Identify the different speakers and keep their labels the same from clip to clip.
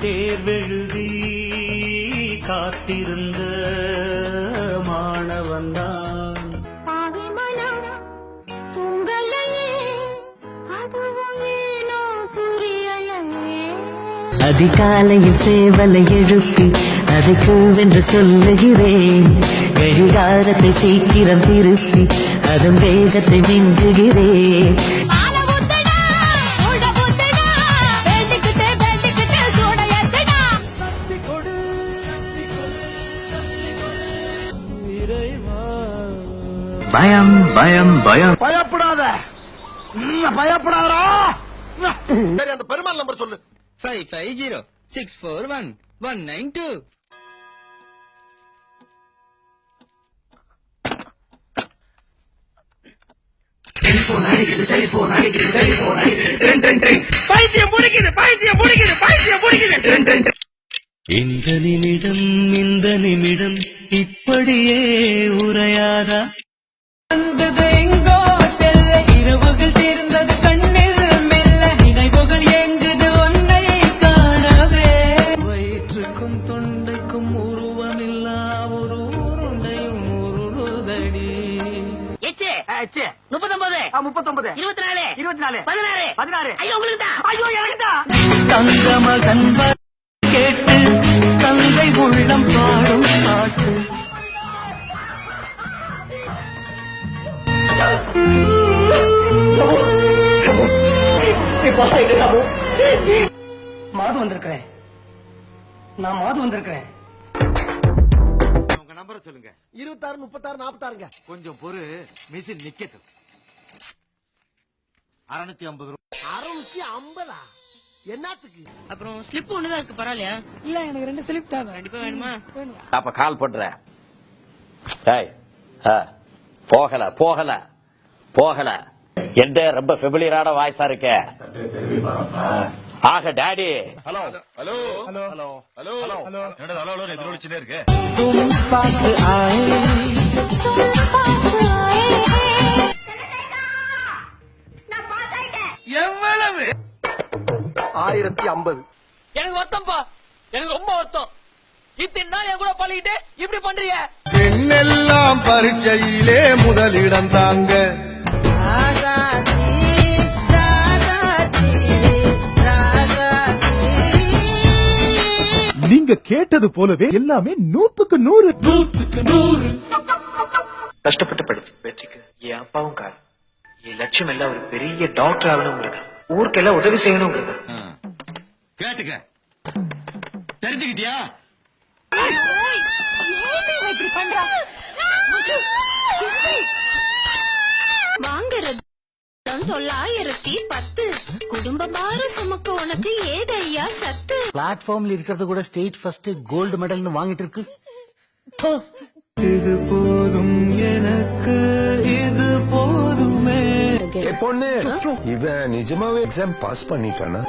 Speaker 1: தேர்வெழுதி காத்திருந்த மாணவன்தான். அதிகாலையில் சேவலை எழுப்பி அதை கூவென்று சொல்லுகிறேன். கடிகாரத்தை சீக்கிரம் திருப்பி அதன் வேகத்தை மிஞ்சுகிறேன். பயம் பயம் பயம்.
Speaker 2: பயப்படாத, பயப்படாதா. சரி, அந்த பெருமாள் நம்பர் சொல்லு.
Speaker 3: 5506419192.
Speaker 1: இந்த நிமிடம் இந்த நிமிடம் இப்படியே உரையாதா? எங்கோ செல்ல இரவுகள் தீர்ந்தது கண்ணில் மெல்ல நினைவுகள் எங்குது ஒன்றை காணவே. வயிற்றுக்கும் தொண்டைக்கும் உருவமில்லா ஒரு உருண்டையும் உருளுதடி.
Speaker 2: 39 39 24 16 16. ஐயோ உங்களுக்கு தான், ஐயோ எனக்கு தான்.
Speaker 1: தங்க மகன் கேட்டு தந்தை உள்ளம் பாடும் பாட்டு.
Speaker 2: மாது வந்திருக்கிறேன், நான் மாது வந்திருக்கிறேன்.
Speaker 4: உங்க நம்பரை சொல்லுங்க.
Speaker 2: 26 36 46ங்க.
Speaker 4: கொஞ்சம் பொறு, மிஷின் நிக்கட்டும். 650 ரூபாய்.
Speaker 2: 650? என்னத்துக்கு?
Speaker 5: அப்புறம் ஸ்லிப் ஒண்ணுதான் இருக்கு, பரவாயில்லையா?
Speaker 2: இல்ல, எனக்கு 2 ஸ்லிப் தேவை.
Speaker 5: கண்டிப்பா வேணுமா?
Speaker 6: அப்ப கால் பண்றேன். போகல போகல போகல எந்த ரொம்ப ஃபெமிலியரான வாய்ஸா இருக்க. ஆக daddy.
Speaker 4: Hello hello hello hello hello hello. என்னடா ஹலோ ஹலோ எதிரொலிச்சுனே இருக்கு.
Speaker 1: तुम पास आए
Speaker 2: 1050.
Speaker 5: எனக்கு வருத்தம்ப்பா, எனக்கு ரொம்ப வருத்தம். இத்தனை நாள் என் கூட பழகிட்டு இப்படி பண்றீங்க.
Speaker 7: என்னெல்லாம் பரீட்சையிலே முதலிடம் தாங்க. நீங்க கேட்டது போலவே எல்லாமே 100க்கு 100.
Speaker 8: கஷ்டப்பட்டு படிச்சு வெற்றிக்கு என் அப்பாவும் காரணம். என் லட்சியம் எல்லாம் ஒரு பெரிய டாக்டர் ஆகணுங்கிறது, ஊருக்கெல்லாம் உதவி செய்யணுங்கிறது.
Speaker 4: கேட்டுக்க, தெரிஞ்சுக்கிட்டியா?
Speaker 9: வாங்குறது 910. குடும்ப பாரம் சுமக்க உனக்கு ஏதையா சத்து.
Speaker 2: பிளாட்ஃபார்ம்ல இருக்கிறது கூட ஸ்டேட் ஃபர்ஸ்ட் கோல்டு மெடல்னு வாங்கிட்டு இருக்கு.
Speaker 1: இது போதும் எனக்கு, இது போதுமே.
Speaker 7: பொண்ணு, இவன் நிஜமாவே எக்ஸாம் பாஸ் பண்ணிட்டானா?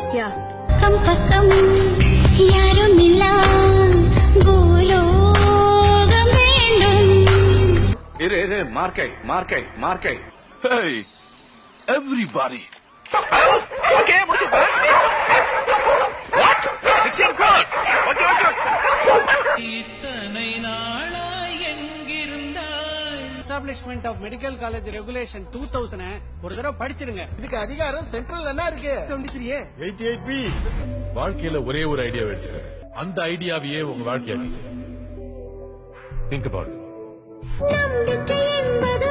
Speaker 9: கம் பக்கம் யாரும் இல்ல, பூலோகம் வேண்டும்.
Speaker 4: இரு மார்க்கை மார்க்கை மார்க்கை. Hey everybody. Okay, what? 16 crores. Okay.
Speaker 1: இத்தனை நாளாய் எங்கிருந்தாய்?
Speaker 2: Establishment of medical college regulation 2000 ஒரு தடவை படிச்சிருங்க. இதுக்கு அதிகாரம் சென்ட்ரல் என்ன இருக்கு? 23A
Speaker 7: 88B. வாழ்க்கையில ஒரே ஒரு ஐடியா எடுத்துக்க, அந்த ஐடியாவையே உங்க வாழ்க்கையாக்கு. Think about.
Speaker 9: நம்பிக்கை என்பது